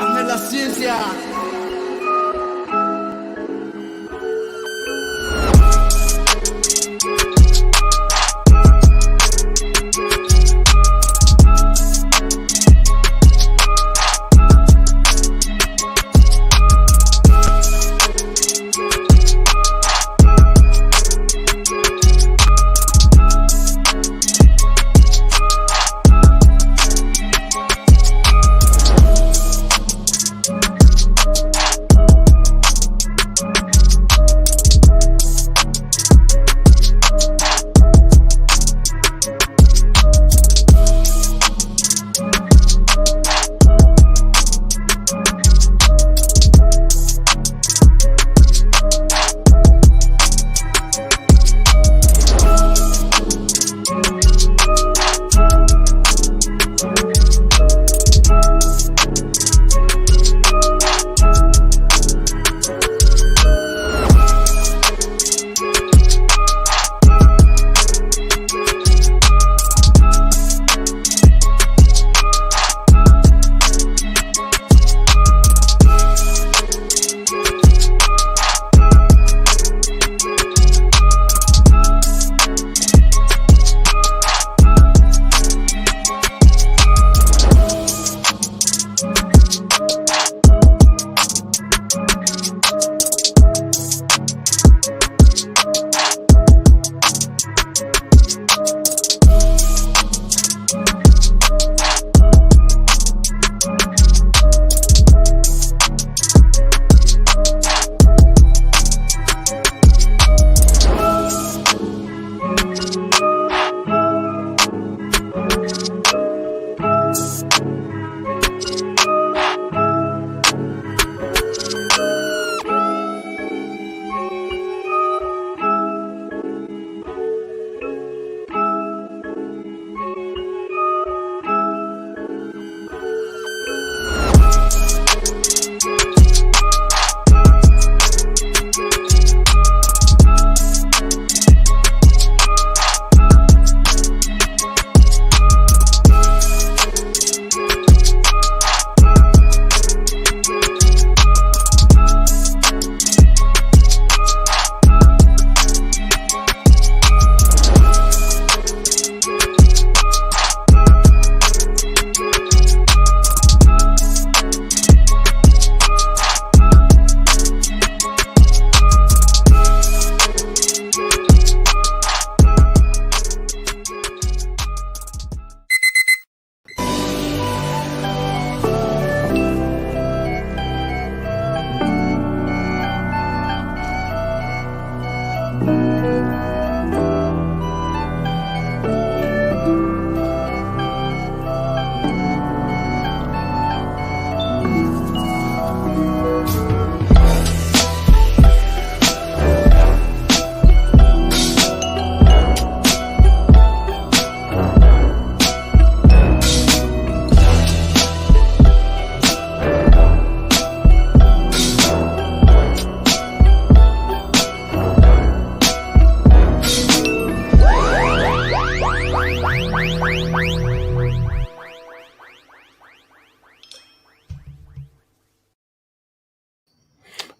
Ame la ciencia.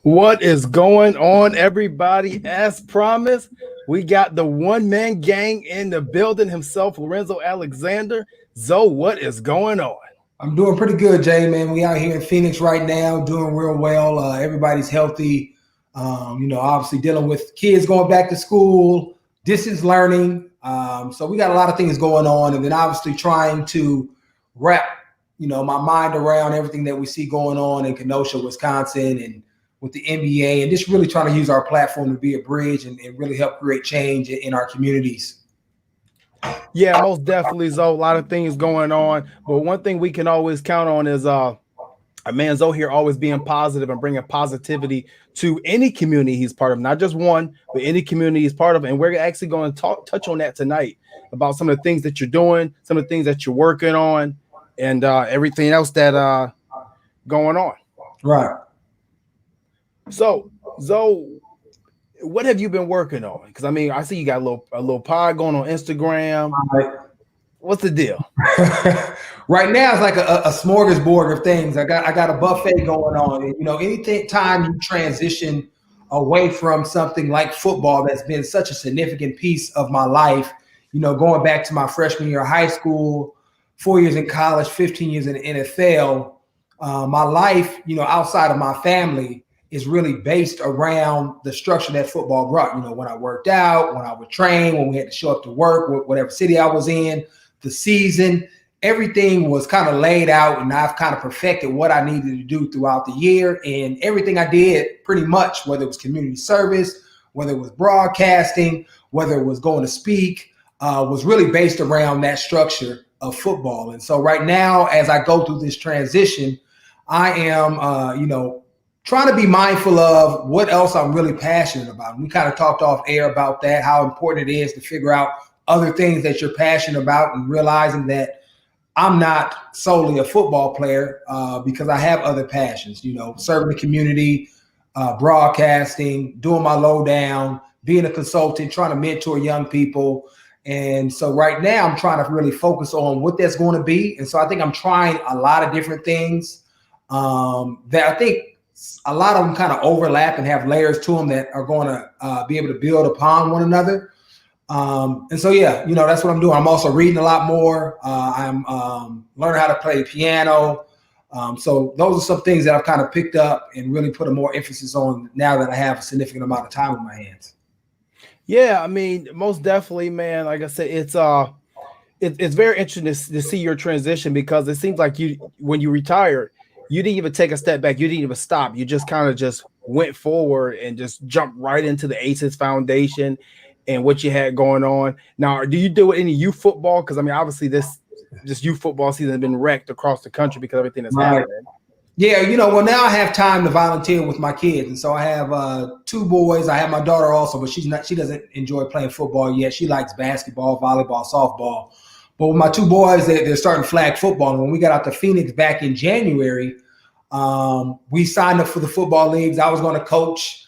What is going on, everybody? As promised, we got the one-man gang in the building himself, Lorenzo Alexander. Zoe, what is going on? I'm doing pretty good, Jay, man. We out here in Phoenix right now, doing real well. Everybody's healthy. Obviously dealing with kids going back to school, distance learning. So we got a lot of things going on, and then obviously trying to wrap, my mind around everything that we see going on in Kenosha, Wisconsin, and with the NBA, and just really trying to use our platform to be a bridge and really help create change in our communities. Yeah, most definitely, Zoe. A lot of things going on, but one thing we can always count on is our man Zoe here always being positive and bringing positivity to any community he's part of, not just one, but any community he's part of. And we're actually going to touch on that tonight about some of the things that you're doing, some of the things that you're working on, and everything else that going on. Right. So, Zoe, what have you been working on? Because I mean, I see you got a little pod going on Instagram. Right. What's the deal? Right now, it's like a smorgasbord of things. I got a buffet going on. And, you know, anything time you transition away from something like football that's been such a significant piece of my life, you know, going back to my freshman year of high school, 4 years in college, 15 years in the NFL, my life, you know, outside of my family is really based around the structure that football brought. You know, when I worked out, when I would train, when we had to show up to work, whatever city I was in, the season, everything was kind of laid out, and I've kind of perfected what I needed to do throughout the year. And everything I did pretty much, whether it was community service, whether it was broadcasting, whether it was going to speak, was really based around that structure of football. And so right now, as I go through this transition, I am, you know, trying to be mindful of what else I'm really passionate about. And we kind of talked off air about that, how important it is to figure out other things that you're passionate about, and realizing that I'm not solely a football player because I have other passions, you know, serving the community, broadcasting, doing my lowdown, being a consultant, trying to mentor young people. And so right now I'm trying to really focus on what that's going to be. And so I think I'm trying a lot of different things that I think a lot of them kind of overlap and have layers to them that are going to be able to build upon one another. And so, yeah, you know, that's what I'm doing. I'm also reading a lot more. I'm learning how to play piano. So those are some things that I've kind of picked up and really put a more emphasis on now that I have a significant amount of time in my hands. Yeah, I mean, most definitely, man. Like I said, it's very interesting to see your transition, because it seems like when you retired, you didn't even take a step back. You didn't even stop. You just kind of just went forward and just jumped right into the ACES Foundation and what you had going on. Now, do you do any youth football? Because I mean, obviously this youth football season has been wrecked across the country because of everything that's happening. Yeah, you know, well, now I have time to volunteer with my kids. And so I have 2 boys. I have my daughter also, but she doesn't enjoy playing football yet. She likes basketball, volleyball, softball. But with my 2 boys, they're starting flag football. And when we got out to Phoenix back in January, we signed up for the football leagues. I was going to coach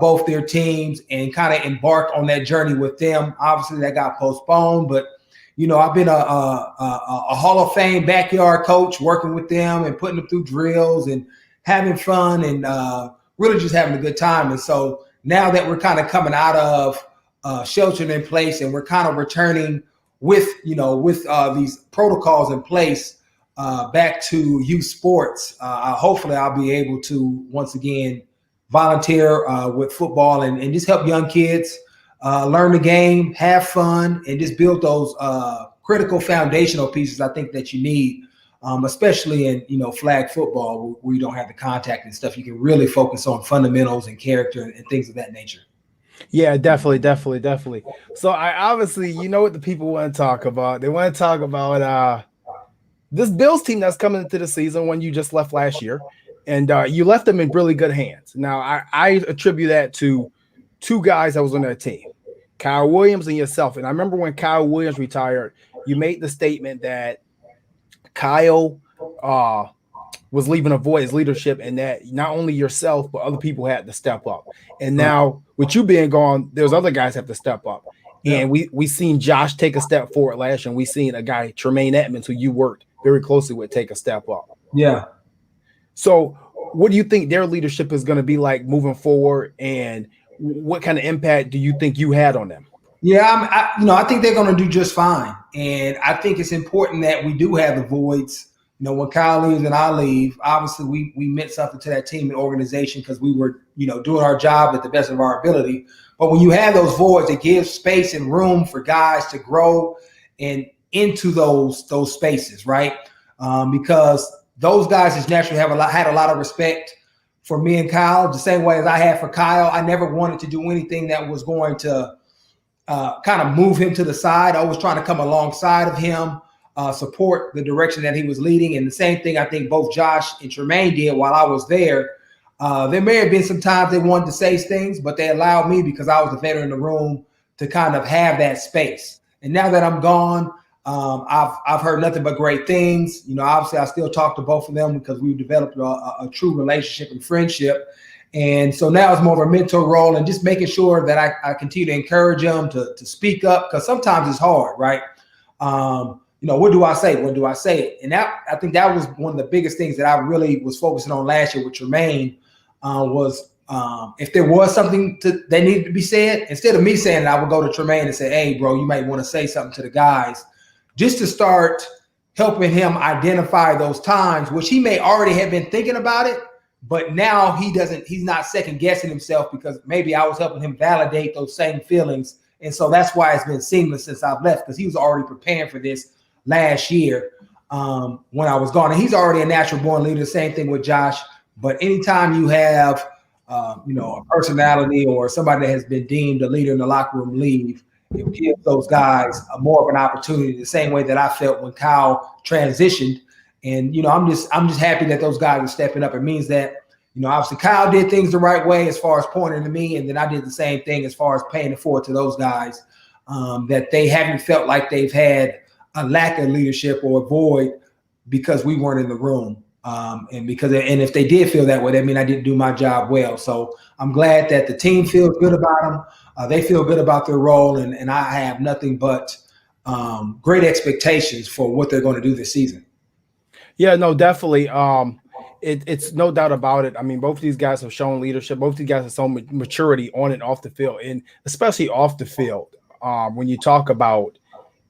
both their teams and kind of embark on that journey with them. Obviously, that got postponed, but you know, I've been a Hall of Fame backyard coach, working with them and putting them through drills and having fun and really just having a good time. And so now that we're kind of coming out of sheltering in place and we're kind of returning with these protocols in place back to youth sports, hopefully I'll be able to once again volunteer with football and just help young kids learn the game, have fun, and just build those critical foundational pieces I think that you need, especially in, you know, flag football where you don't have the contact and stuff. You can really focus on fundamentals and character and things of that nature. Yeah, definitely. So I obviously, you know what the people want to talk about. They want to talk about this Bills team that's coming into the season, when you just left last year, and you left them in really good hands. Now, I attribute that to 2 guys that was on that team, Kyle Williams and yourself. And I remember when Kyle Williams retired, you made the statement that Kyle was leaving a void as leadership, and that not only yourself, but other people had to step up. And now with you being gone, there's other guys have to step up. Yeah. And we seen Josh take a step forward last year, and we seen a guy, Tremaine Edmonds, who you worked very closely with, take a step up. Yeah. So what do you think their leadership is going to be like moving forward, and what kind of impact do you think you had on them? Yeah, I think they're going to do just fine. And I think it's important that we do have the voids. You know, when Kyle leaves and I leave, obviously we meant something to that team and organization because we were, you know, doing our job at the best of our ability. But when you have those voids, it gives space and room for guys to grow and into those spaces, right? Because those guys just naturally had a lot of respect for me and Kyle, the same way as I had for Kyle. I never wanted to do anything that was going to kind of move him to the side. I was trying to come alongside of him, support the direction that he was leading. And the same thing I think both Josh and Tremaine did while I was there. There may have been some times they wanted to say things, but they allowed me, because I was the veteran in the room, to kind of have that space. And now that I'm gone, I've heard nothing but great things. You know, obviously I still talk to both of them because we've developed a true relationship and friendship. And so now it's more of a mentor role and just making sure that I continue to encourage them to speak up, because sometimes it's hard, right? what do I say? What do I say? And I think that was one of the biggest things that I really was focusing on last year with Tremaine was if there was something that needed to be said, instead of me saying it, I would go to Tremaine and say, hey, bro, you might want to say something to the guys just to start helping him identify those times, which he may already have been thinking about it, but now he's not second guessing himself because maybe I was helping him validate those same feelings. And so that's why it's been seamless since I've left, because he was already preparing for this last year when I was gone. And he's already a natural born leader. The same thing with Josh. But anytime you have, a personality or somebody that has been deemed a leader in the locker room leave, it gives those guys more of an opportunity, the same way that I felt when Kyle transitioned. And, I'm just happy that those guys are stepping up. It means that, obviously Kyle did things the right way as far as pointing to me. And then I did the same thing as far as paying it forward to those guys, that they haven't felt like they've had a lack of leadership or a void because we weren't in the room. And if they did feel that way, that means I didn't do my job well. So I'm glad that the team feels good about them. They feel good about their role, and I have nothing but great expectations for what they're going to do this season. Yeah, no, definitely. It's no doubt about it. I mean, both of these guys have shown leadership. Both of these guys have shown maturity on and off the field, and especially off the field. When you talk about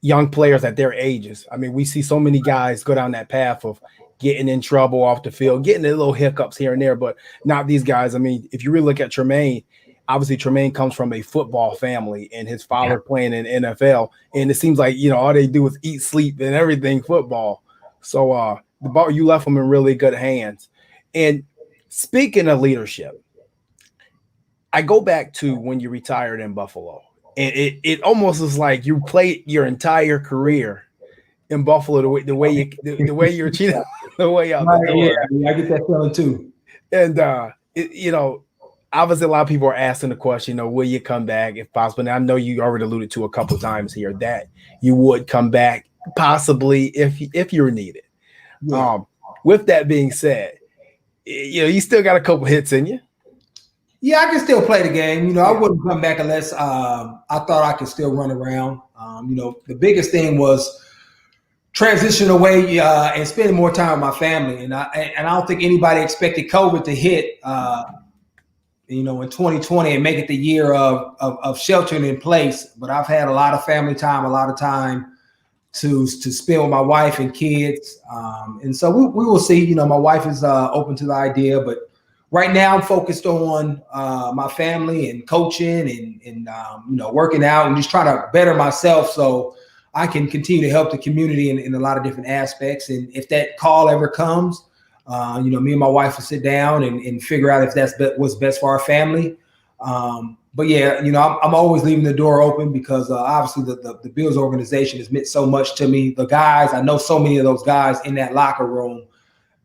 young players at their ages, I mean, we see so many guys go down that path of getting in trouble off the field, getting the little hiccups here and there, but not these guys. I mean, if you really look at Tremaine, obviously Tremaine comes from a football family and his father playing in NFL. And it seems like, all they do is eat, sleep, and everything football. So you left them in really good hands. And speaking of leadership, I go back to when you retired in Buffalo. And it almost is like you played your entire career in Buffalo the way you're cheating the way out the door. Yeah, I get that feeling too. And obviously a lot of people are asking the question, will you come back if possible? And I know you already alluded to a couple of times here that you would come back possibly if you're needed. Yeah. With that being said, you still got a couple hits in you. Yeah, I can still play the game. I wouldn't come back unless I thought I could still run around. The biggest thing was transition away and spending more time with my family. And I don't think anybody expected COVID to hit, in 2020 and make it the year of sheltering in place. But I've had a lot of family time, a lot of time to spend with my wife and kids. And so we will see. My wife is open to the idea, but right now I'm focused on my family and coaching and working out and just trying to better myself so I can continue to help the community in a lot of different aspects. And if that call ever comes, me and my wife will sit down and figure out if that's what's best for our family. But yeah, I'm always leaving the door open because obviously the Bills organization has meant so much to me. The guys, I know so many of those guys in that locker room.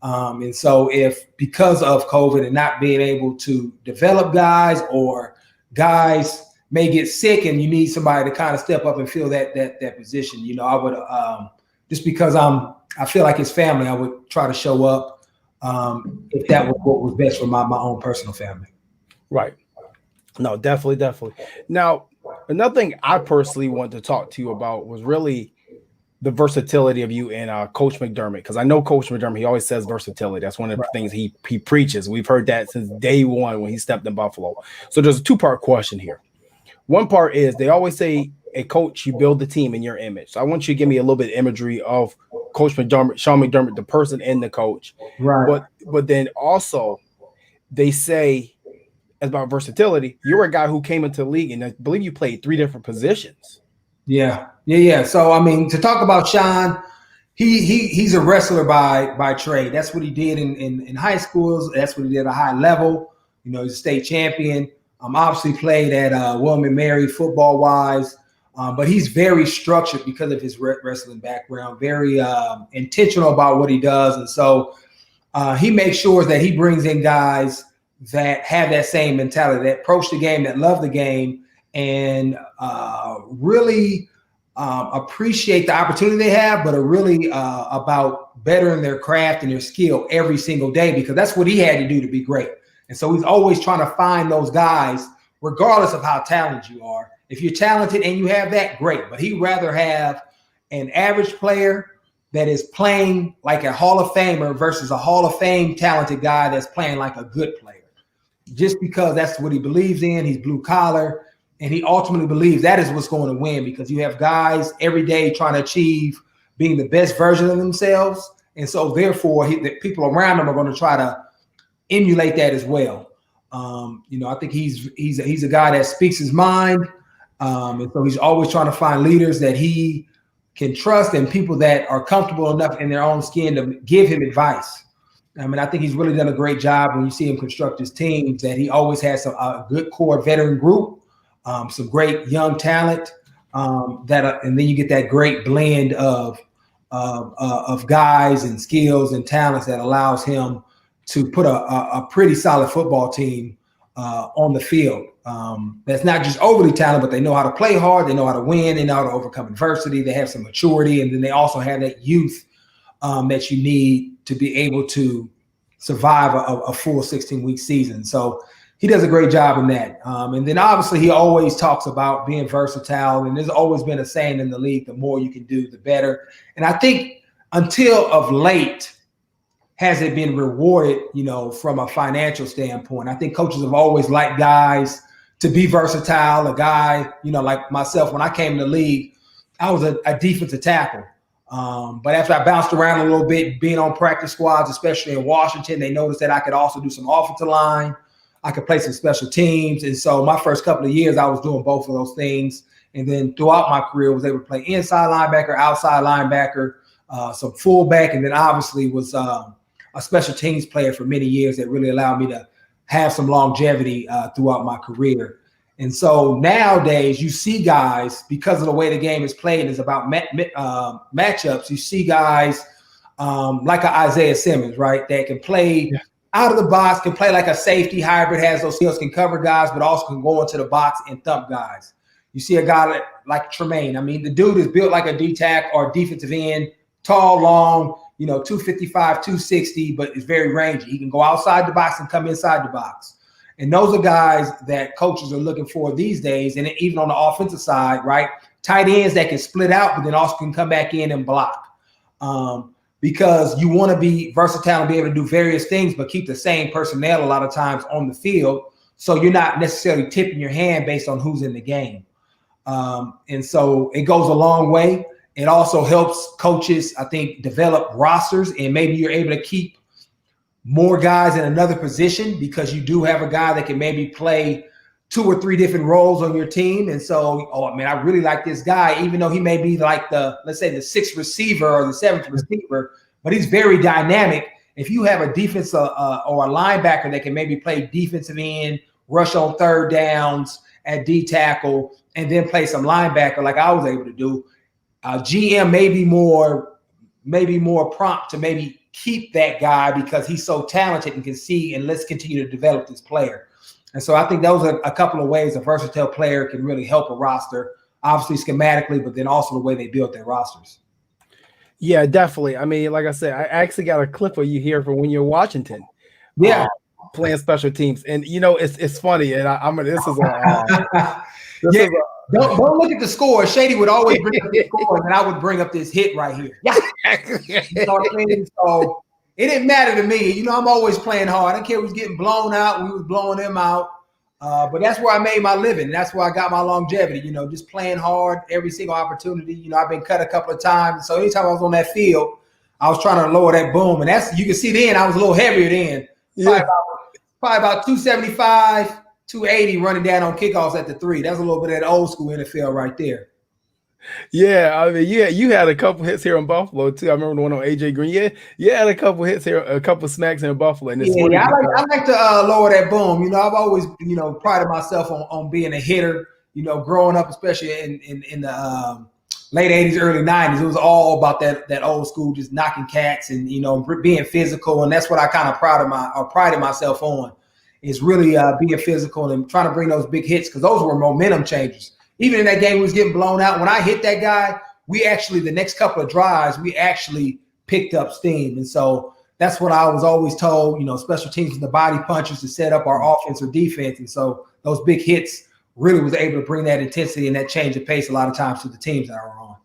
And so if because of COVID and not being able to develop guys or guys may get sick and you need somebody to kind of step up and fill that position, I would just because I feel like it's family, I would try to show up if that was what was best for my own personal family. Right. No, definitely. Now, another thing I personally want to talk to you about was really the versatility of you and Coach McDermott, because I know Coach McDermott, he always says versatility. That's one of the things he preaches. We've heard that since day one when he stepped in Buffalo. So there's a two-part question here. One part is they always say, a coach, you build the team in your image. So I want you to give me a little bit of imagery of Coach McDermott, Sean McDermott, the person and the coach. Right. But then also they say about versatility, you're a guy who came into the league and I believe you played 3 different positions. Yeah. So, I mean, to talk about Sean, he's a wrestler by trade. That's what he did in high schools. That's what he did at a high level. He's a state champion. Obviously played at William & Mary football-wise. But he's very structured because of his wrestling background, very intentional about what he does. And so he makes sure that he brings in guys that have that same mentality, that approach the game, that love the game, and really appreciate the opportunity they have, but are really about bettering their craft and their skill every single day, because that's what he had to do to be great. And so he's always trying to find those guys, regardless of how talented you are. If you're talented and you have that, great. But he'd rather have an average player that is playing like a Hall of Famer versus a Hall of Fame talented guy that's playing like a good player. Just because that's what he believes in. He's blue collar, and he ultimately believes that is what's going to win, because you have guys every day trying to achieve being the best version of themselves. And so therefore the people around him are going to try to emulate that as well. I think he's a guy that speaks his mind. And so he's always trying to find leaders that he can trust and people that are comfortable enough in their own skin to give him advice. I mean, I think he's really done a great job when you see him construct his teams, that he always has a good core veteran group, some great young talent, and then you get that great blend of guys and skills and talents that allows him to put a pretty solid football team on the field. That's not just overly talented, but they know how to play hard. They know how to win. They know how to overcome adversity. They have some maturity, and then they also have that youth that you need to be able to survive a full 16-week season. So he does a great job in that. And then obviously he always talks about being versatile, and there's always been a saying in the league, the more you can do, the better. And I think until of late, has it been rewarded, from a financial standpoint? I think coaches have always liked guys to be versatile. A guy, like myself, when I came in the league, I was a defensive tackle. But after I bounced around a little bit, being on practice squads, especially in Washington, they noticed that I could also do some offensive line. I could play some special teams. And so my first couple of years, I was doing both of those things. And then throughout my career, was able to play inside linebacker, outside linebacker, some fullback, and then obviously was a special teams player for many years that really allowed me to have some longevity throughout my career. And so nowadays you see guys, because of the way the game is played, is about matchups. You see guys like a Isaiah Simmons, right, that can play out of the box, can play like a safety hybrid, has those skills, can cover guys, but also can go into the box and thump guys. You see a guy like Tremaine. I mean, the dude is built like a D-tack or defensive end, tall, long, 255, 260, but is very rangy. He can go outside the box and come inside the box. And those are guys that coaches are looking for these days. And even on the offensive side, right, tight ends that can split out, but then also can come back in and block. Because you want to be versatile and be able to do various things, but keep the same personnel a lot of times on the field. So you're not necessarily tipping your hand based on who's in the game. And so it goes a long way. It also helps coaches, I think, develop rosters, and maybe you're able to keep more guys in another position because you do have a guy that can maybe play 2 or 3 different roles on your team. And so, I really like this guy, even though he may be like let's say the 6th receiver or the 7th receiver, but he's very dynamic. If you have a defense or a linebacker that can maybe play defensive end, rush on third downs at D tackle, and then play some linebacker like I was able to do, GM may be more prompt to maybe keep that guy because he's so talented and can see, and let's continue to develop this player. And so I think those are a couple of ways a versatile player can really help a roster, obviously schematically, but then also the way they build their rosters. Yeah, definitely. I mean, like I said, I actually got a clip of you here from when you're in Washington. Yeah. Playing special teams. And, it's funny. And Don't look at the score. Shady would always bring up the score, and I would bring up this hit right here. Yeah. You know what I mean? So it didn't matter to me. I'm always playing hard. I didn't care if we was getting blown out. We was blowing them out. But that's where I made my living. That's where I got my longevity, just playing hard every single opportunity. I've been cut a couple of times. So anytime I was on that field, I was trying to lower that boom. And you can see then I was a little heavier then. Yeah. Probably about 275. 280 running down on kickoffs at the 3. That's a little bit of that old school NFL right there. Yeah, I mean, you had a couple hits here in Buffalo too. I remember the one on AJ Green. Yeah, you had a couple hits here, a couple smacks in Buffalo. And I like to lower that boom. I've always, prided myself on being a hitter. Growing up, especially in the late 80s, early 90s, it was all about that old school, just knocking cats and being physical. And that's what I kind of prided myself on. Is really being physical and trying to bring those big hits, because those were momentum changers. Even in that game, we was getting blown out. When I hit that guy, the next couple of drives, we actually picked up steam. And so that's what I was always told, special teams and the body punchers to set up our offense or defense. And so those big hits really was able to bring that intensity and that change of pace a lot of times to the teams that are on.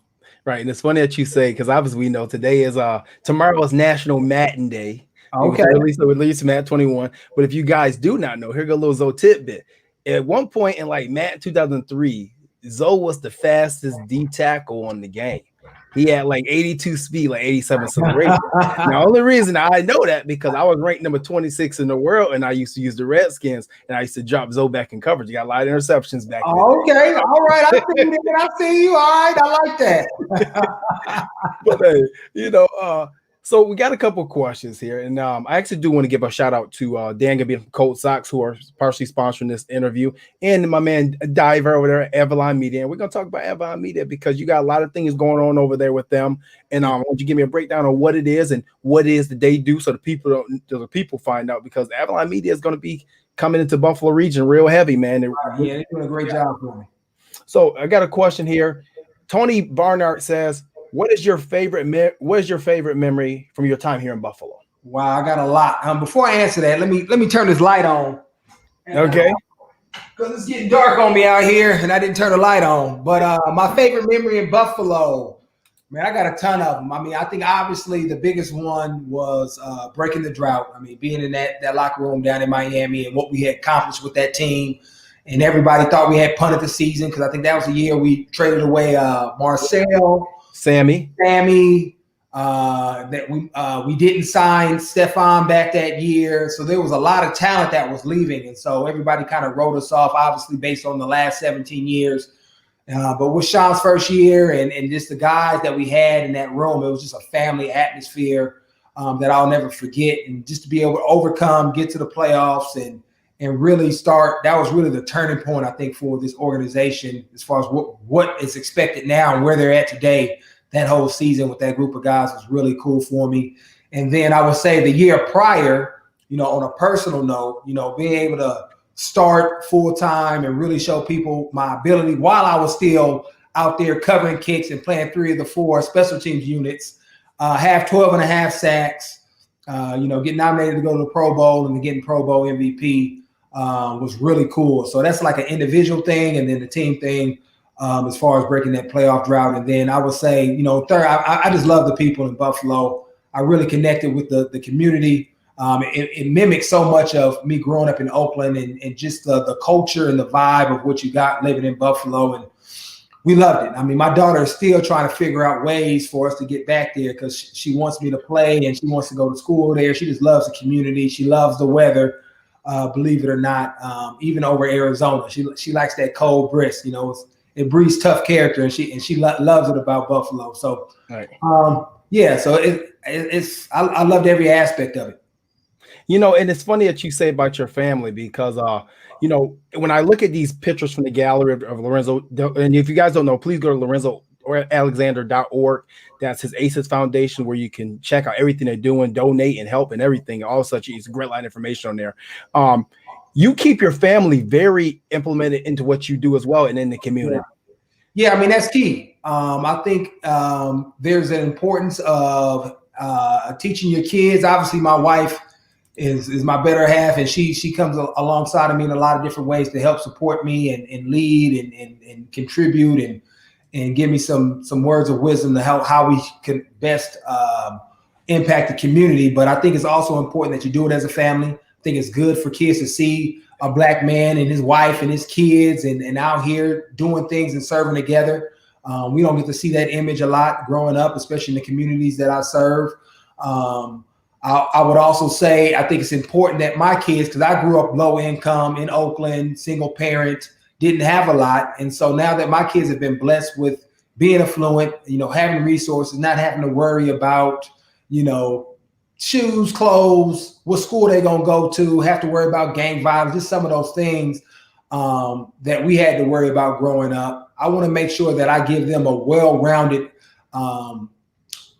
Right, and it's funny that you say because obviously we know today is tomorrow is National Madden Day. It was Okay. released Madden 21. But if you guys do not know, here go a little Zoe tidbit. At one point in like Madden 2003, Zoe was the fastest D tackle on the game. He had like 82 speed, like 87 acceleration. Now, only reason I know that because I was ranked number 26 in the world, and I used to use the Redskins, and I used to drop Zoe back in coverage. You got a lot of interceptions back then. Okay, all right. I see you. I see you. All right, I like that. But hey, so we got a couple of questions here, and I actually do want to give a shout out to Dan Gabbia from Cold Sox, who are partially sponsoring this interview, and my man Diver over there at Avalon Media. And we're gonna talk about Avalon Media because you got a lot of things going on over there with them. And why don't you give me a breakdown on what it is and what it is that they do, so the people find out, because Avalon Media is going to be coming into Buffalo region real heavy, man. Yeah, they're doing a great job for me. So I got a question here. Tony Barnard says, What is your favorite memory from your time here in Buffalo? Wow, I got a lot. Before I answer that, let me turn this light on. Okay. Because it's getting dark on me out here, and I didn't turn the light on. But my favorite memory in Buffalo, man, I got a ton of them. I mean, I think obviously the biggest one was breaking the drought. I mean, being in that locker room down in Miami and what we had accomplished with that team. And everybody thought we had punted the season because I think that was the year we traded away Marcel. Sammy, that we didn't sign Stephon back that year. So there was a lot of talent that was leaving. And so everybody kind of wrote us off, obviously based on the last 17 years. But with Sean's first year and just the guys that we had in that room, it was just a family atmosphere that I'll never forget. And just to be able to overcome, get to the playoffs and really start, that was really the turning point, I think, for this organization as far as what is expected now and where they're at today. That whole season with that group of guys was really cool for me. And then I would say the year prior, on a personal note, being able to start full time and really show people my ability while I was still out there covering kicks and playing 3 of the 4 special teams units, have 12 and a half sacks, get nominated to go to the Pro Bowl and getting Pro Bowl MVP. Was really cool. So that's like an individual thing, and then the team thing as far as breaking that playoff drought. And then I would say, third, I just love the people in Buffalo. I really connected with the community. It mimics so much of me growing up in Oakland and just the culture and the vibe of what you got living in Buffalo. And we loved it. I mean, my daughter is still trying to figure out ways for us to get back there because she wants me to play and she wants to go to school there. She just loves the community. She loves the weather. Believe it or not, even over Arizona, she likes that cold brisk. It breeds tough character, and she loves it about Buffalo. So, right. So it's I loved every aspect of it. And it's funny that you say about your family because when I look at these pictures from the gallery of Lorenzo, and if you guys don't know, please go to LorenzoAlexander.org. That's his ACES Foundation, where you can check out everything they're doing, donate and help and everything. All such, it's a great line of information on there. You keep your family very implemented into what you do as well and in the community. Yeah, I mean, that's key. I think there's an importance of teaching your kids. Obviously, my wife is my better half, and she comes alongside of me in a lot of different ways to help support me and lead and contribute and give me some words of wisdom to help how we can best impact the community. But I think it's also important that you do it as a family. I think it's good for kids to see a Black man and his wife and his kids and out here doing things and serving together. We don't get to see that image a lot growing up, especially in the communities that I serve. I would also say I think it's important that my kids, because I grew up low income in Oakland, single parent, didn't have a lot. And so now that my kids have been blessed with being affluent, having resources, not having to worry about, shoes, clothes, what school they're going to go to, have to worry about gang violence, just some of those things that we had to worry about growing up. I want to make sure that I give them a well-rounded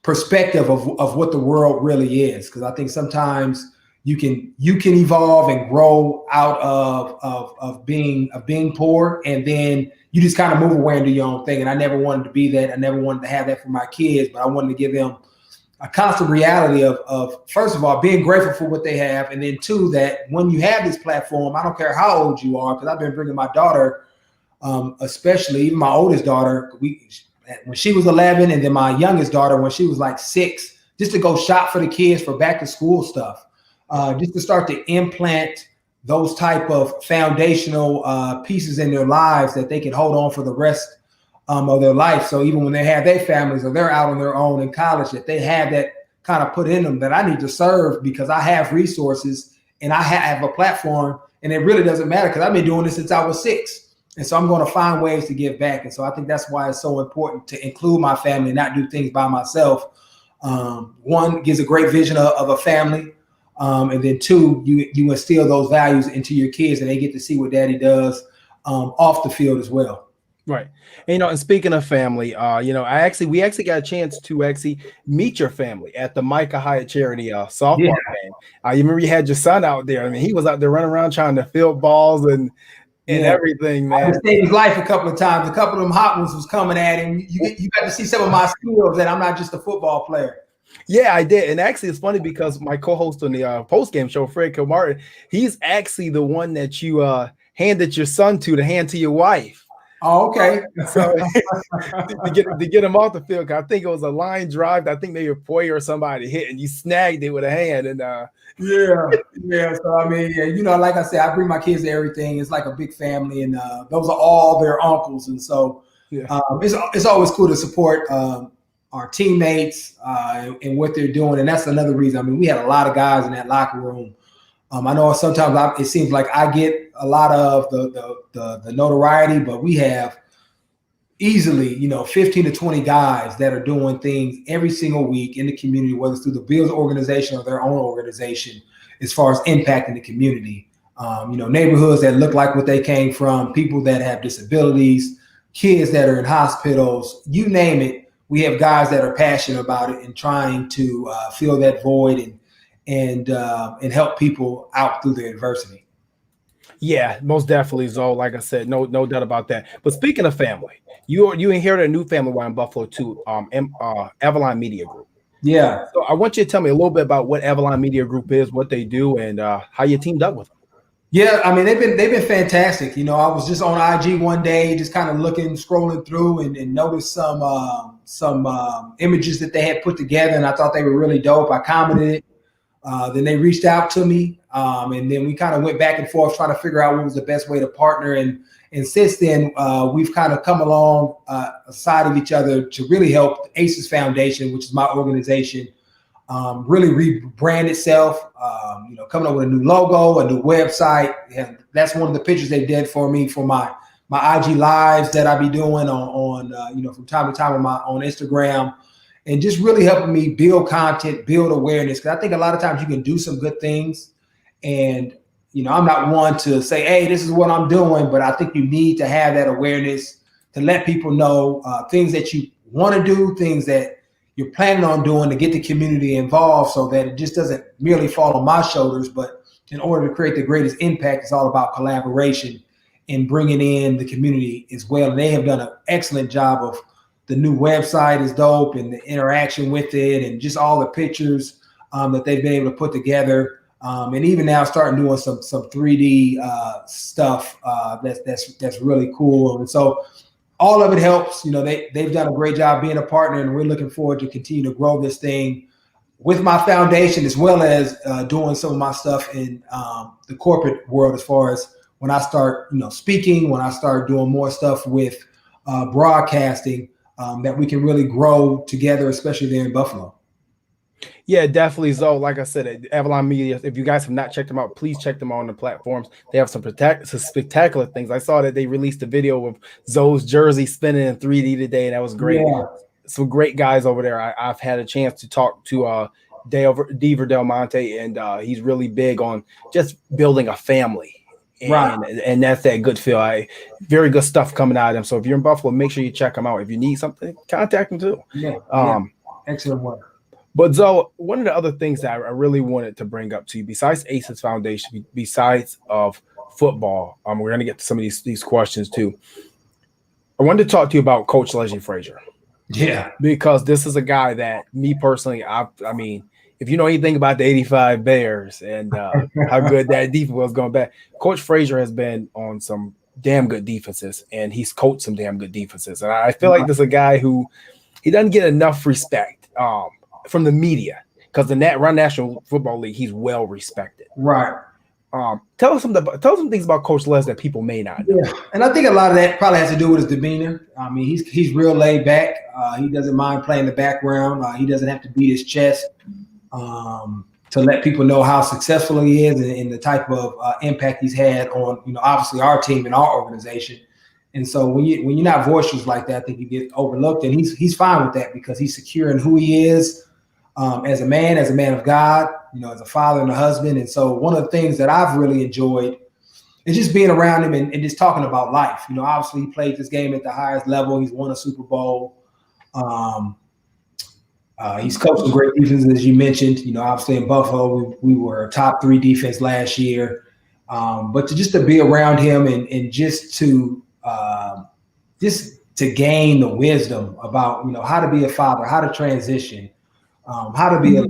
perspective of what the world really is. Because I think sometimes you can evolve and grow out of being poor, and then you just kind of move away and do your own thing. And I never wanted to be that. I never wanted to have that for my kids, but I wanted to give them a constant reality of first of all, being grateful for what they have. And then 2, that when you have this platform, I don't care how old you are, because I've been bringing my daughter, especially even my oldest daughter, when she was 11, and then my youngest daughter when she was like 6, just to go shop for the kids for back to school stuff, just to start to implant those type of foundational pieces in their lives that they can hold on for the rest of their life. So even when they have their families or they're out on their own in college, that they have that kind of put in them, that I need to serve because I have resources and I have a platform, and it really doesn't matter because I've been doing this since I was 6. And so I'm going to find ways to give back. And so I think that's why it's so important to include my family, not do things by myself. One, gives a great vision of a family. And then 2, you instill those values into your kids, and they get to see what daddy does off the field as well. Right. And, and speaking of family, we actually got a chance to actually meet your family at the Micah Hyatt charity softball game. You remember you had your son out there. I mean, he was out there running around trying to field balls and everything, man. I saved his life a couple of times. A couple of them hot ones was coming at him. You got to see some of my skills, that I'm not just a football player. Yeah, I did. And actually, it's funny because my co-host on the post-game show, Fred Kilmartin, he's actually the one that you handed your son to hand to your wife. Oh, okay. So to get him off the field, I think it was a line drive. I think maybe a Poyer or somebody hit, and you snagged it with a hand. And yeah. So I mean, like I said, I bring my kids to everything. It's like a big family, and those are all their uncles, and so it's always cool to support our teammates and what they're doing, and that's another reason. I mean, we had a lot of guys in that locker room. I know sometimes it seems like I get a lot of the notoriety, but we have easily, 15 to 20 guys that are doing things every single week in the community, whether it's through the Bills organization or their own organization, as far as impacting the community. Neighborhoods that look like what they came from, people that have disabilities, kids that are in hospitals, you name it. We have guys that are passionate about it and trying to fill that void and help people out through the adversity. Yeah, most definitely, Zoe. Like I said, no doubt about that. But speaking of family, you inherited a new family while in Buffalo too, Avalon Media Group. Yeah. So I want you to tell me a little bit about what Avalon Media Group is, what they do, and how you teamed up with them. Yeah, I mean they've been fantastic. I was just on IG one day, just kind of scrolling through, and noticed some images that they had put together, and I thought they were really dope. I commented it. Then they reached out to me, and then we kind of went back and forth trying to figure out what was the best way to partner. And since then, we've kind of come along aside of each other to really help the ACES Foundation, which is my organization, really rebrand itself. Coming up with a new logo, a new website. And that's one of the pictures they did for me for my IG lives that I be doing on from time to time on Instagram. And just really helping me build content, build awareness. Because I think a lot of times you can do some good things. And, I'm not one to say, hey, this is what I'm doing. But I think you need to have that awareness to let people know things that you want to do, things that you're planning on doing to get the community involved, so that it just doesn't merely fall on my shoulders. But in order to create the greatest impact, it's all about collaboration and bringing in the community as well. And they have done an excellent job of the new website is dope, and the interaction with it, and just all the pictures that they've been able to put together. And even now starting doing some 3D stuff that's really cool. And so all of it helps. They've done a great job being a partner, and we're looking forward to continue to grow this thing with my foundation, as well as doing some of my stuff in the corporate world, as far as when I start, speaking, when I start doing more stuff with broadcasting, that we can really grow together, especially there in Buffalo. Yeah, definitely. So, like I said, Avalon Media, if you guys have not checked them out, please check them out on the platforms. They have some spectacular things. I saw that they released a video of Zoe's jersey spinning in 3D today, and that was great. Yeah. Some great guys over there. I've had a chance to talk to Deaver Del Monte, and he's really big on just building a family. And that's that good feel. Very good stuff coming out of them. So if you're in Buffalo, make sure you check them out. If you need something, contact them too. Excellent work. But Zoe, one of the other things that I really wanted to bring up to you, besides ACES Foundation, besides of football, we're going to get to some of these questions too. I wanted to talk to you about Coach Leslie Frazier. Yeah. Because this is a guy that, me personally, I mean, if you know anything about the 85 Bears and how good that defense was going back, Coach Frazier has been on some damn good defenses, and he's coached some damn good defenses. And I feel like this is a guy who he doesn't get enough respect from the media because in that National Football League, he's well respected. Right. Tell us some things about Coach Les that people may not know. Yeah, and I think a lot of that probably has to do with his demeanor. I mean, he's real laid back. He doesn't mind playing the background. He doesn't have to beat his chest to let people know how successful he is and the type of impact he's had on, obviously our team and our organization. And so when you're not boisterous like that, I think you get overlooked. And he's fine with that because he's secure in who he is as a man of God, as a father and a husband. And so one of the things that I've really enjoyed is just being around him and just talking about life. Obviously he played this game at the highest level. He's won a Super Bowl. He's coached some great defenses, as you mentioned. Obviously in Buffalo, we were a top 3 defense last year. But to be around him and just to gain the wisdom about, how to be a father, how to transition, how to be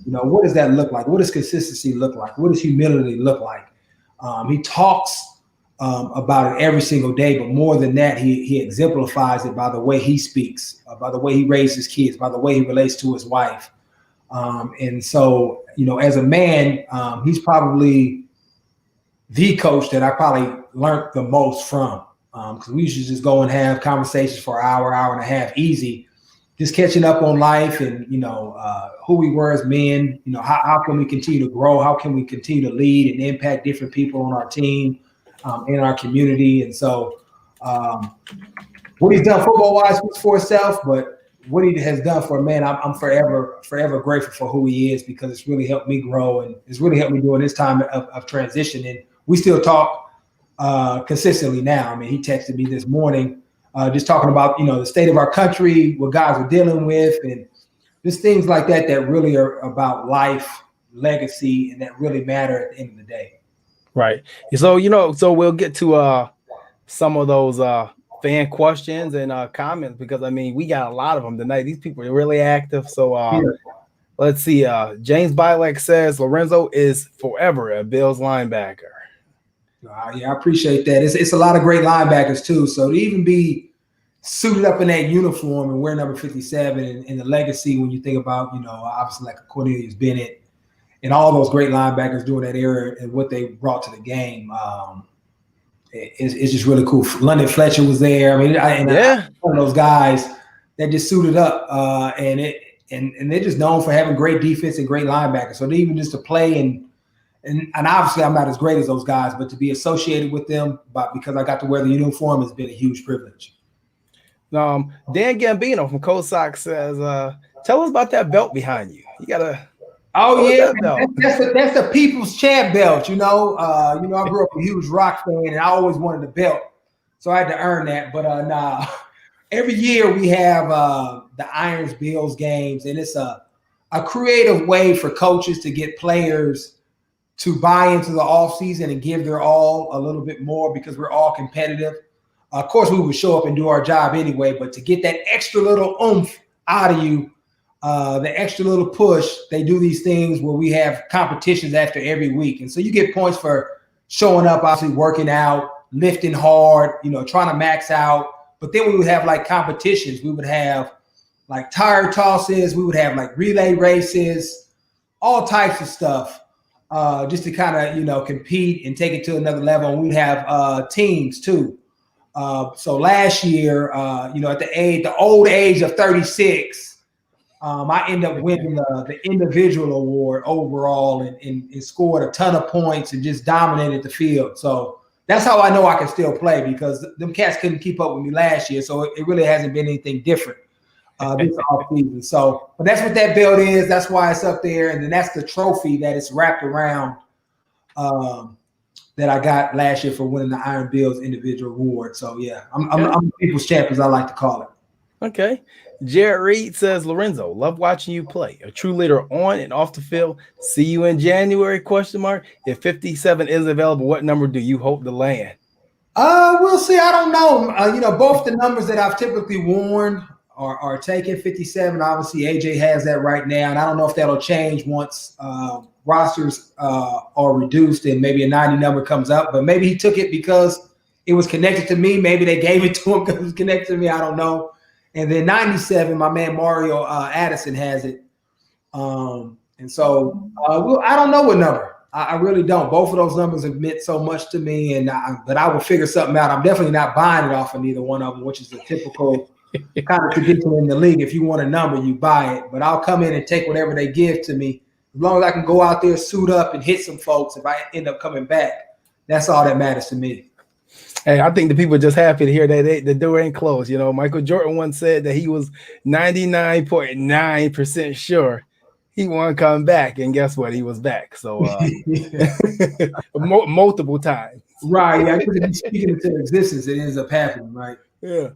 what does that look like? What does consistency look like? What does humility look like? He talks about it every single day, but more than that, he exemplifies it by the way he speaks, by the way he raises his kids, by the way he relates to his wife. And so, as a man, he's probably the coach that I probably learned the most from, because we used to just go and have conversations for an hour and a half, easy, just catching up on life and, who we were as men, how can we continue to grow? How can we continue to lead and impact different people on our team, in our community? And so what he's done football-wise speaks for itself, but what he has done for a man, I'm forever grateful for who he is, because it's really helped me grow and it's really helped me during this time of transition. And we still talk consistently now. I mean, he texted me this morning just talking about, the state of our country, what guys are dealing with, and just things like that really are about life, legacy, and that really matter at the end of the day. Right. So, so we'll get to some of those fan questions and comments, because, we got a lot of them tonight. These people are really active. So Let's see. James Bilek says Lorenzo is forever a Bills linebacker. Yeah, I appreciate that. It's a lot of great linebackers too. So to even be suited up in that uniform and wear number 57 and the legacy, when you think about, obviously like a Cornelius Bennett and all those great linebackers during that era and what they brought to the game, it's just really cool. London Fletcher was there. One of those guys that just suited up, and they're just known for having great defense and great linebackers. So even just to play and obviously I'm not as great as those guys, but to be associated with them, because I got to wear the uniform, has been a huge privilege. Dan Gambino from Cosac says, tell us about that belt behind you. You gotta. Oh yeah, that's the People's Champ belt. I grew up a huge rock fan, and I always wanted the belt, so I had to earn that. But every year we have the Irons Bills games, and it's a creative way for coaches to get players to buy into the offseason and give their all a little bit more, because we're all competitive. Of course, we would show up and do our job anyway, but to get that extra little oomph out of you, the extra little push, they do these things where we have competitions after every week. And so you get points for showing up, obviously working out, lifting hard, trying to max out. But then we would have like competitions. We would have like tire tosses. We would have like relay races, all types of stuff, just to kind of, compete and take it to another level. And we'd have teams too. So last year, at the old age of 36, I ended up winning the individual award overall and scored a ton of points and just dominated the field. So that's how I know I can still play, because them cats couldn't keep up with me last year. So it really hasn't been anything different this offseason. So, but that's what that belt is. That's why it's up there. And then that's the trophy that it's wrapped around that I got last year for winning the Iron Bills individual award. So yeah, I'm People's Champ, as I like to call it. Okay. Jared Reed says, Lorenzo, love watching you play. A true leader on and off the field. See you in January, ? If 57 is available, what number do you hope to land? We'll see. I don't know. Both the numbers that I've typically worn are taken. 57, obviously AJ has that right now. And I don't know if that'll change once rosters are reduced and maybe a 90 number comes up. But maybe he took it because it was connected to me. Maybe they gave it to him because it was connected to me. I don't know. And then 97, my man Mario Addison has it. And so I don't know what number. I really don't. Both of those numbers have meant so much to me, but I will figure something out. I'm definitely not buying it off of neither one of them, which is the typical kind of tradition in the league. If you want a number, you buy it. But I'll come in and take whatever they give to me. As long as I can go out there, suit up, and hit some folks, if I end up coming back, that's all that matters to me. Hey, I think the people are just happy to hear that the door ain't closed. You know, Michael Jordan once said that he was 99.9% sure he won't come back, and guess what? He was back. So multiple times. Right. Yeah, he's speaking into existence. It ends up happening, right? Yeah.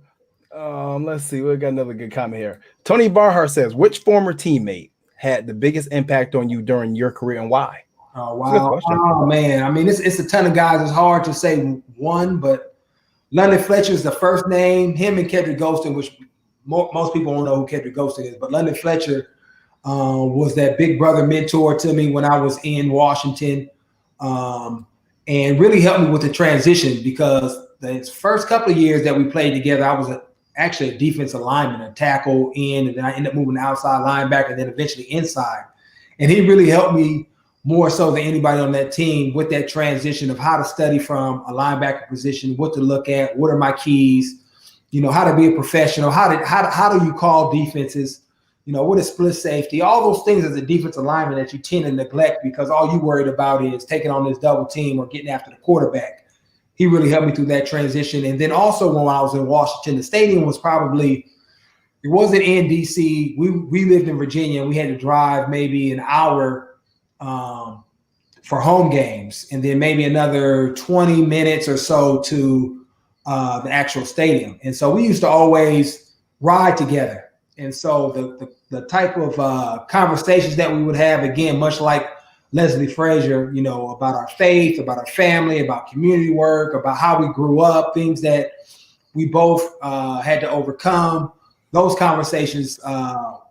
Let's see. We got another good comment here. Tony Barhart says, which former teammate had the biggest impact on you during your career and why? Oh, wow. Oh, man. I mean, it's a ton of guys. It's hard to say one, but London Fletcher is the first name. Him and Kedrick Golston, which most people don't know who Kedrick Golston is, but London Fletcher was that big brother mentor to me when I was in Washington, and really helped me with the transition because the first couple of years that we played together, I was actually a defensive lineman, a tackle in, and then I ended up moving to outside linebacker and then eventually inside. And he really helped me more so than anybody on that team with that transition of how to study from a linebacker position, what to look at, what are my keys, how to be a professional, how do you call defenses, what is split safety, all those things as a defensive lineman that you tend to neglect because all you worried about is taking on this double team or getting after the quarterback. He really helped me through that transition. And then also when I was in Washington, the stadium was it wasn't in DC. We lived in Virginia and we had to drive maybe an hour for home games, and then maybe another 20 minutes or so to the actual stadium. And so we used to always ride together. And so the type of conversations that we would have, again, much like Leslie Frazier, about our faith, about our family, about community work, about how we grew up, things that we both had to overcome. Those conversations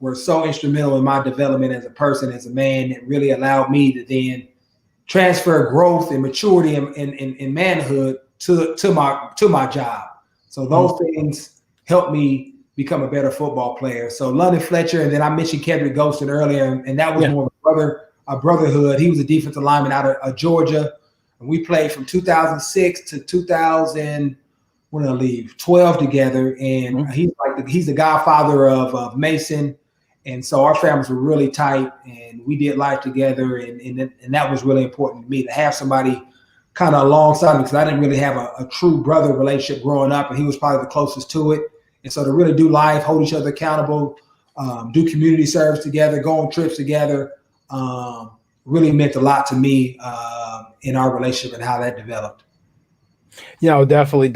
were so instrumental in my development as a person, as a man, that really allowed me to then transfer growth and maturity and manhood to my job. So those things helped me become a better football player. So London Fletcher, and then I mentioned Kedrick Golston earlier, and that was more of a brotherhood. He was a defensive lineman out of Georgia, and we played from 2006 to 2012 together, and he's the godfather of Mason, and so our families were really tight, and we did life together, and that was really important to me to have somebody kind of alongside me because I didn't really have a true brother relationship growing up, and he was probably the closest to it. And so to really do life, hold each other accountable, do community service together, go on trips together, really meant a lot to me in our relationship and how that developed. Definitely.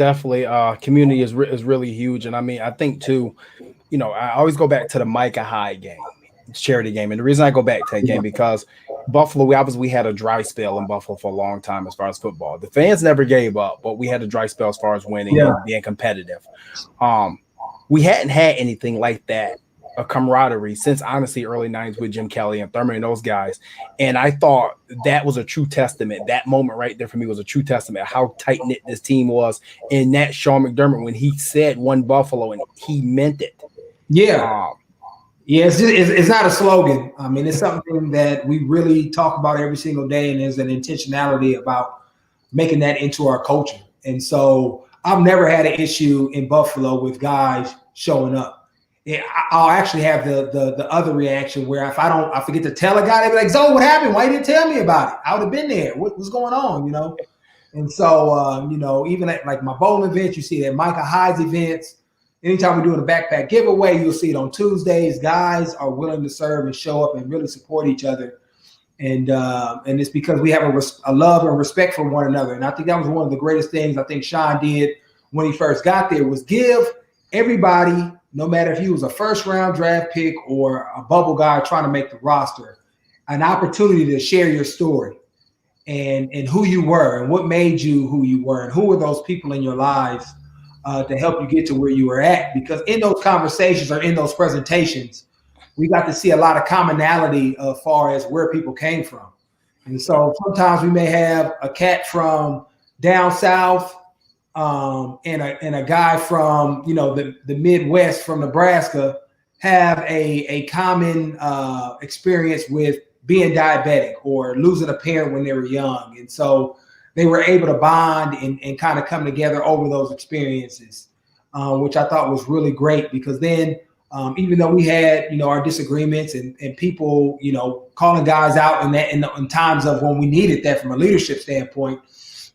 Community is really huge. And I mean, I think too, I always go back to the Micah Hyde game, charity game. And the reason I go back to that game, because Buffalo, we had a dry spell in Buffalo for a long time as far as football. The fans never gave up, but we had a dry spell as far as winning and being competitive. We hadn't had anything like that, a camaraderie, since honestly early 90s with Jim Kelly and Thurman and those guys. And I thought that was a true testament. That moment right there for me was a true testament of how tight-knit this team was. And that Sean McDermott, when he said one Buffalo, and he meant it. Yeah. It's not a slogan. I mean, it's something that we really talk about every single day, and there's an intentionality about making that into our culture. And so I've never had an issue in Buffalo with guys showing up. I'll actually have the other reaction where if I forget to tell a guy, they'd be like, "So what happened? Why you didn't tell me about it? I would have been there. What's going on?" And so even at like my bowling events, you see that Micah Hyde's events. Anytime we're doing a backpack giveaway, you'll see it on Tuesdays. Guys are willing to serve and show up and really support each other. And it's because we have a love and respect for one another. And I think that was one of the greatest things I think Sean did when he first got there, was give everybody, no matter if he was a first-round draft pick or a bubble guy trying to make the roster, an opportunity to share your story and who you were and what made you who you were and who were those people in your lives to help you get to where you were at. Because in those conversations or in those presentations, we got to see a lot of commonality as far as where people came from. And so sometimes we may have a cat from down south and a guy from, you know, the Midwest from Nebraska have a common experience with being diabetic or losing a parent when they were young. And so they were able to bond and kind of come together over those experiences, which I thought was really great, because then even though we had, you know, our disagreements and people, you know, calling guys out in times of when we needed that from a leadership standpoint,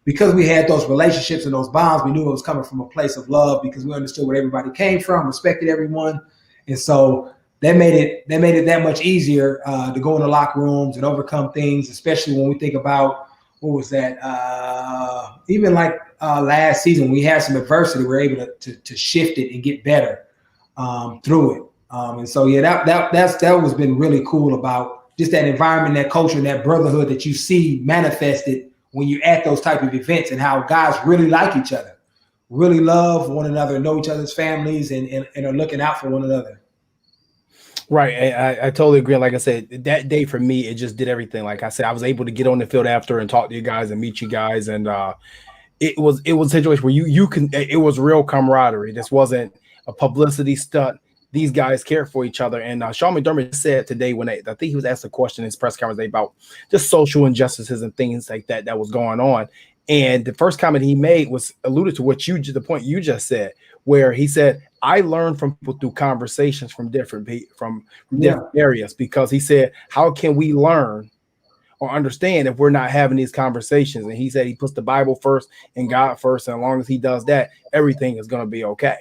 because we had those relationships and those bonds, we knew it was coming from a place of love, because we understood where everybody came from, respected everyone. And so that made it that much easier to go in the locker rooms and overcome things, especially when we think about, what was that? Even like last season, we had some adversity. We were able to shift it and get better through it. And so, yeah, that was been really cool about just that environment, that culture, and that brotherhood that you see manifested when you're at those type of events, and how guys really like each other, really love one another, know each other's families, and are looking out for one another. Right. I totally agree. Like I said, that day for me, it just did everything. Like I said, I was able to get on the field after and talk to you guys and meet you guys. And it was a situation where it was real camaraderie. This wasn't a publicity stunt. These guys cared for each other. And Sean McDermott said today, when I think he was asked a question in his press conference about just social injustices and things like that was going on. And the first comment he made was alluded to the point you just said, where he said, I learned from people through conversations from different areas, because he said, how can we learn or understand if we're not having these conversations? And he said he puts the Bible first and God first. And as long as he does that, everything is going to be okay.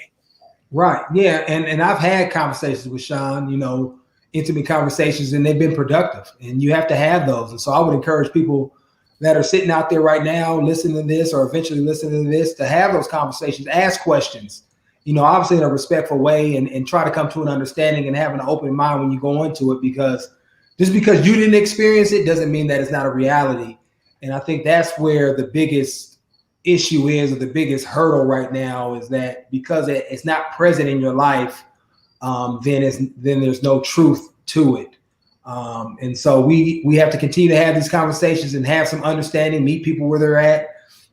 Right. Yeah. And I've had conversations with Sean, you know, intimate conversations, and they've been productive, and you have to have those. And so I would encourage people that are sitting out there right now listening to this, or eventually listening to this, to have those conversations, ask questions, you know, obviously in a respectful way, and try to come to an understanding and having an open mind when you go into it, because just because you didn't experience it doesn't mean that it's not a reality. And I think that's where the biggest issue is, or the biggest hurdle right now, is that because it's not present in your life, then there's no truth to it. And so we have to continue to have these conversations and have some understanding, meet people where they're at,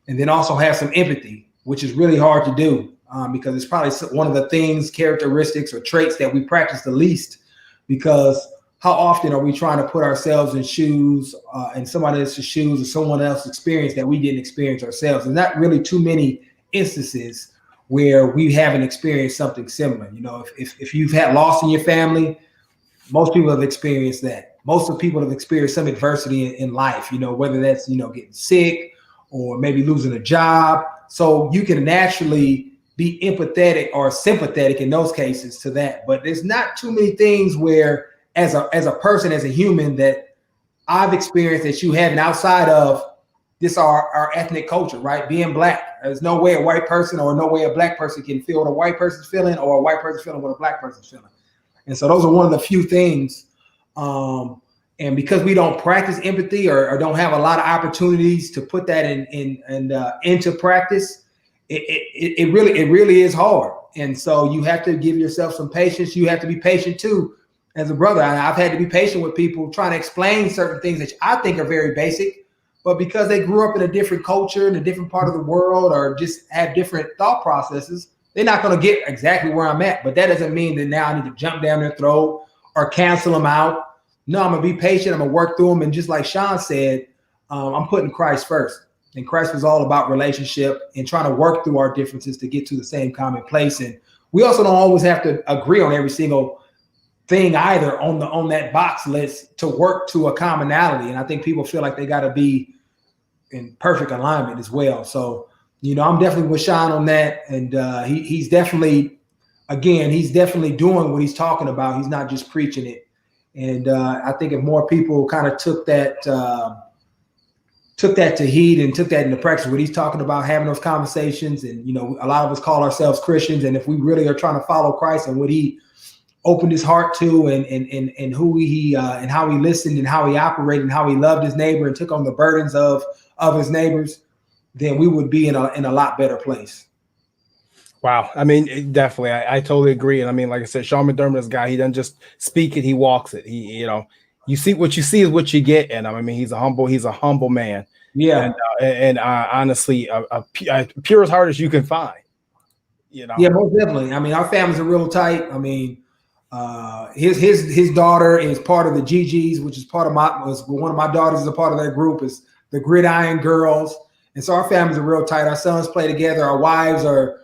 and then also have some empathy, which is really hard to do, because it's probably one of the things, characteristics, or traits that we practice the least, because how often are we trying to put ourselves in shoes, in somebody else's shoes, or someone else's experience that we didn't experience ourselves? There's not really too many instances where we haven't experienced something similar. You know, if you've had loss in your family, most people have experienced that. Most of the people have experienced some adversity in life, you know, whether that's, you know, getting sick or maybe losing a job. So you can naturally be empathetic or sympathetic in those cases to that. But there's not too many things where, as a person, as a human, that I've experienced that you haven't, outside of this, our ethnic culture, right? Being Black. There's no way a white person, or no way a Black person can feel what a white person's feeling, or a white person feeling what a Black person's feeling. And so those are one of the few things. And because we don't practice empathy, or don't have a lot of opportunities to put that into practice, it really is hard. And so you have to give yourself some patience. You have to be patient too, as a brother. I've had to be patient with people trying to explain certain things that I think are very basic, but because they grew up in a different culture, in a different part of the world, or just have different thought processes, they're not going to get exactly where I'm at. But that doesn't mean that now I need to jump down their throat or cancel them out. No, I'm going to be patient. I'm going to work through them. And just like Sean said, I'm putting Christ first. And Christ was all about relationship and trying to work through our differences to get to the same common place. And we also don't always have to agree on every single thing either on that box list to work to a commonality. And I think people feel like they got to be in perfect alignment as well. So, you know, I'm definitely with Sean on that. And he's definitely doing what he's talking about. He's not just preaching it. And I think if more people kind of took that to heed and took that into practice, what he's talking about, having those conversations, and, you know, a lot of us call ourselves Christians. And if we really are trying to follow Christ and what he opened his heart to, and who he and how he listened, and how he operated, and how he loved his neighbor and took on the burdens of his neighbors, then we would be in a lot better place. Wow. I mean, definitely. I totally agree. And I mean, like I said, Sean McDermott is a guy, he doesn't just speak it, he walks it. He, you know, you see what you see is what you get. And I mean, he's a humble man. Yeah. And honestly, a pure as heart as you can find. Yeah, most definitely. I mean, our families are real tight. I mean, his daughter is part of the GGs, which is part of one of my daughters is a part of that group, is the Gridiron Girls. And so our families are real tight. Our sons play together. Our wives are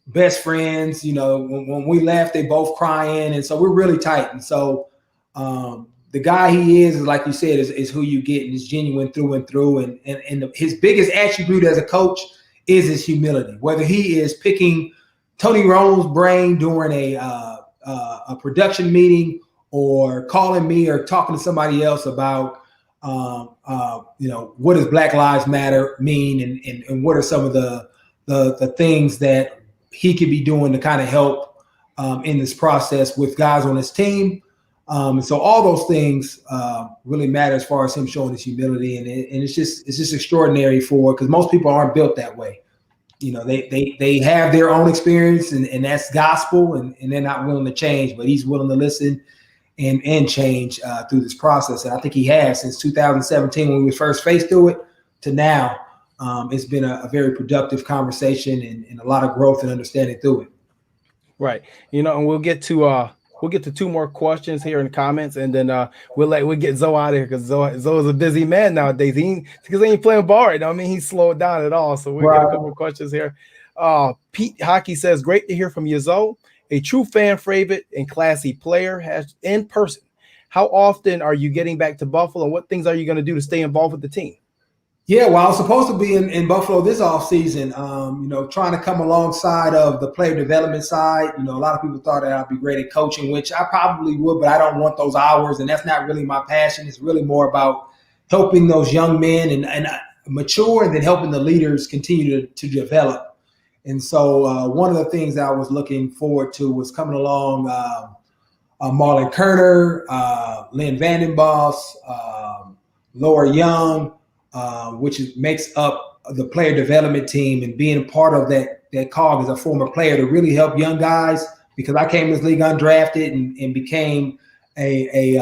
best friends. When we left, they both crying. And so we're really tight. And so the guy he is like you said, is who you get, and is genuine through and through. And his biggest attribute as a coach is his humility. Whether he is picking Tony Romo's brain during a production meeting, or calling me or talking to somebody else about what does Black Lives Matter mean, and what are some of the things that he could be doing to kind of help in this process with guys on his team. And so all those things really matter as far as him showing his humility, and it's just extraordinary because most people aren't built that way. They have their own experience, and that's gospel, and they're not willing to change, but he's willing to listen and change through this process. And I think he has since 2017 when we first faced through it to now. It's been a very productive conversation and a lot of growth and understanding through it. Right. And we'll get to two more questions here in the comments, and then we'll get Zoe out of here, because Zoe's a busy man nowadays. Because he ain't playing ball right now. I mean, he's slowed down at all. So we'll get a couple of questions here. Pete Hockey says, great to hear from you, Zoe. A true fan favorite and classy player has in person. How often are you getting back to Buffalo, and what things are you going to do to stay involved with the team? Yeah, well, I was supposed to be in Buffalo this offseason, trying to come alongside of the player development side. A lot of people thought that I'd be great at coaching, which I probably would, but I don't want those hours, and that's not really my passion. It's really more about helping those young men and mature, and then helping the leaders continue to develop. And so one of the things that I was looking forward to was coming along Marlon Kerner, Lynn Vandenbos, Laura Young, which makes up the player development team, and being a part of that cog as a former player to really help young guys, because I came to this league undrafted and became a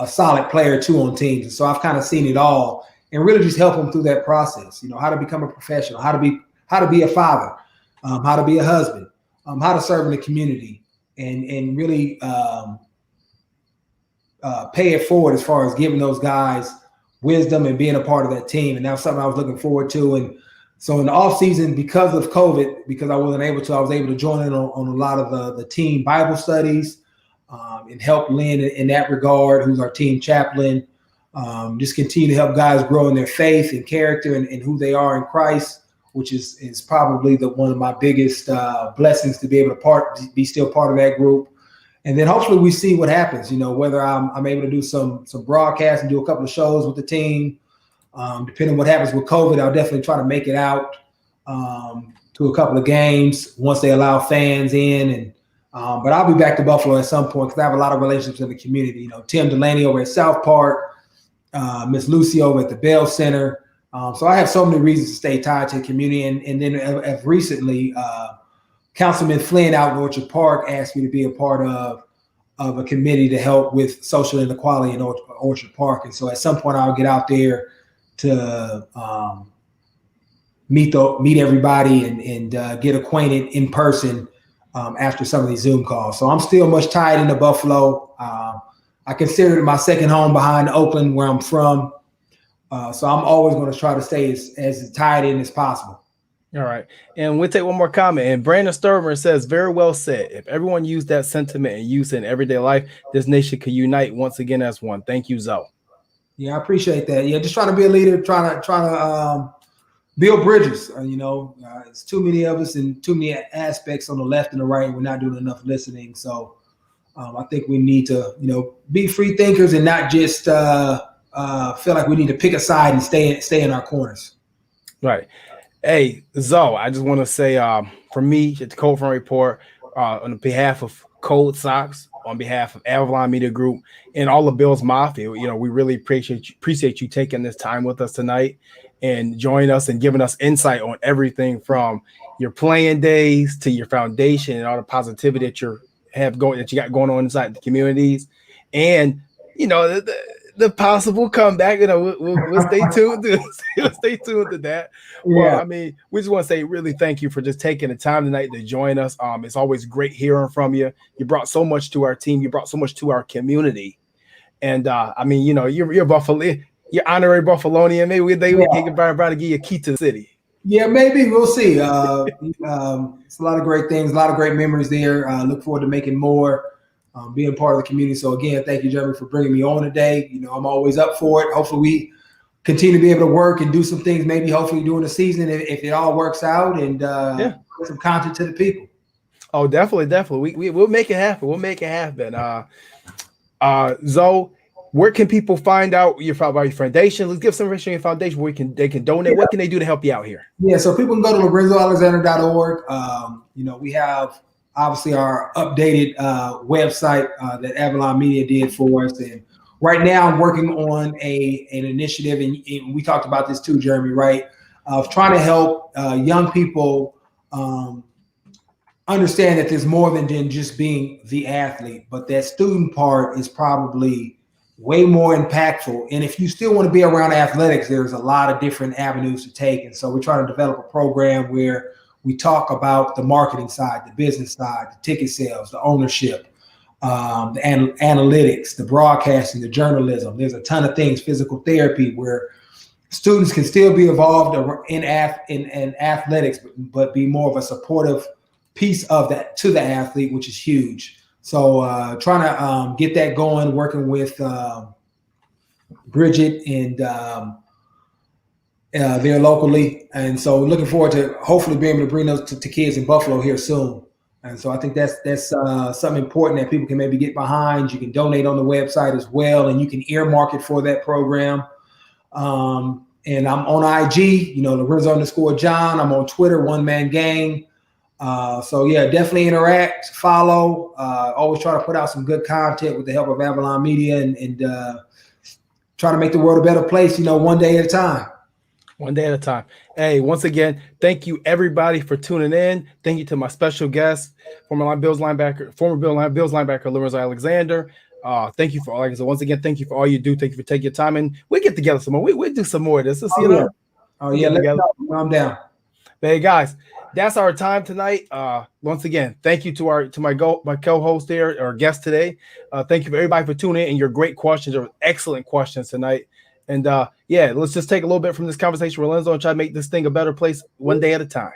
solid player too on teams. And so I've kind of seen it all, and really just help them through that process. How to become a professional, how to be a father, how to be a husband, how to serve in the community, and really pay it forward as far as giving those guys wisdom and being a part of that team. And that was something I was looking forward to. And so in the off season, because of COVID, because I wasn't able to, I was able to join in on a lot of the team Bible studies and help Lynn in that regard, who's our team chaplain. Just continue to help guys grow in their faith and character and who they are in Christ, which is probably one of my biggest blessings, to be able to be still part of that group. And then hopefully we see what happens, whether I'm able to do some broadcasts and do a couple of shows with the team. Depending on what happens with COVID, I'll definitely try to make it out to a couple of games once they allow fans in. But I'll be back to Buffalo at some point, because I have a lot of relationships in the community. Tim Delaney over at South Park, Miss Lucy over at the Bell Center. So I have so many reasons to stay tied to the community. And then as recently, Councilman Flynn out in Orchard Park asked me to be a part of a committee to help with social inequality in Orchard Park. And so at some point I'll get out there to meet everybody and get acquainted in person after some of these Zoom calls. So I'm still much tied into Buffalo. I consider it my second home behind Oakland, where I'm from. So I'm always going to try to stay as tied in as possible. All right. And we'll take one more comment. And Brandon Sturmer says, very well said. If everyone used that sentiment and use it in everyday life, this nation could unite once again as one. Thank you, Zoe. Yeah, I appreciate that. Yeah, just trying to be a leader, trying to build bridges. It's too many of us and too many aspects on the left and the right. We're not doing enough listening. So I think we need to, be free thinkers and not just feel like we need to pick a side and stay in our corners. Right. Hey, Zoe, I just want to say from me at the Cold Front Report, on behalf of Cold Sox, on behalf of Avalon Media Group, and all the Bills Mafia, we really appreciate you taking this time with us tonight and joining us and giving us insight on everything from your playing days to your foundation and all the positivity that you got going on inside the communities. And, the possible comeback. You know, we'll stay tuned. We'll stay tuned to that. Well, Yeah. I mean, we just want to say really thank you for just taking the time tonight to join us. It's always great hearing from you. You brought so much to our team. You brought so much to our community. And I mean, you know, you're Buffalo, you're honorary Buffalonian. Maybe we can try to give you a key to the city. Yeah, maybe we'll see. It's a lot of great things, a lot of great memories there. Look forward to making more, being part of the community. So again, thank you, Jeremy, for bringing me on today. You know, I'm always up for it. Hopefully, we continue to be able to work and do some things. Maybe hopefully during the season, if it all works out, and put some content to the people. Oh, definitely. We'll make it happen. We'll make it happen. Zoe, where can people find out about your foundation? Let's give some information on your foundation where they can donate. Yeah. What can they do to help you out here? Yeah, so people can go to lorenzoalexander.org. You know, we have obviously our updated website that Avalon Media did for us. And right now I'm working on an initiative, and we talked about this too, Jeremy, right? Of trying to help young people understand that there's more than just being the athlete, but that student part is probably way more impactful. And if you still want to be around athletics, there's a lot of different avenues to take. And so we're trying to develop a program where we talk about the marketing side, the business side, the ticket sales, the ownership, the analytics, the broadcasting, the journalism. There's a ton of things, physical therapy, where students can still be involved in athletics, but be more of a supportive piece of that to the athlete, which is huge. So trying to get that going, working with Bridget and there locally. And so looking forward to hopefully being able to bring those to kids in Buffalo here soon. And so I think that's something important that people can maybe get behind. You can donate on the website as well, and you can earmark it for that program. And I'm on IG, you know, Lorenzo_John. I'm on Twitter, One Man Gang. So yeah, definitely interact, follow, always try to put out some good content with the help of Avalon Media and try to make the world a better place, you know, one day at a time. One day at a time. Hey, once again, thank you everybody for tuning in. Thank you to my special guest, former Bills linebacker Lorenzo Alexander. Thank you for all. Like I said, once again, thank you for all you do. Thank you for taking your time, and we get together some more. We do some more of this. I'm down. But hey guys, that's our time tonight. Once again, thank you to my co-host there, our guest today. Thank you for everybody for tuning in and your great questions. There were excellent questions tonight. And let's just take a little bit from this conversation, Lorenzo, and try to make this thing a better place one day at a time.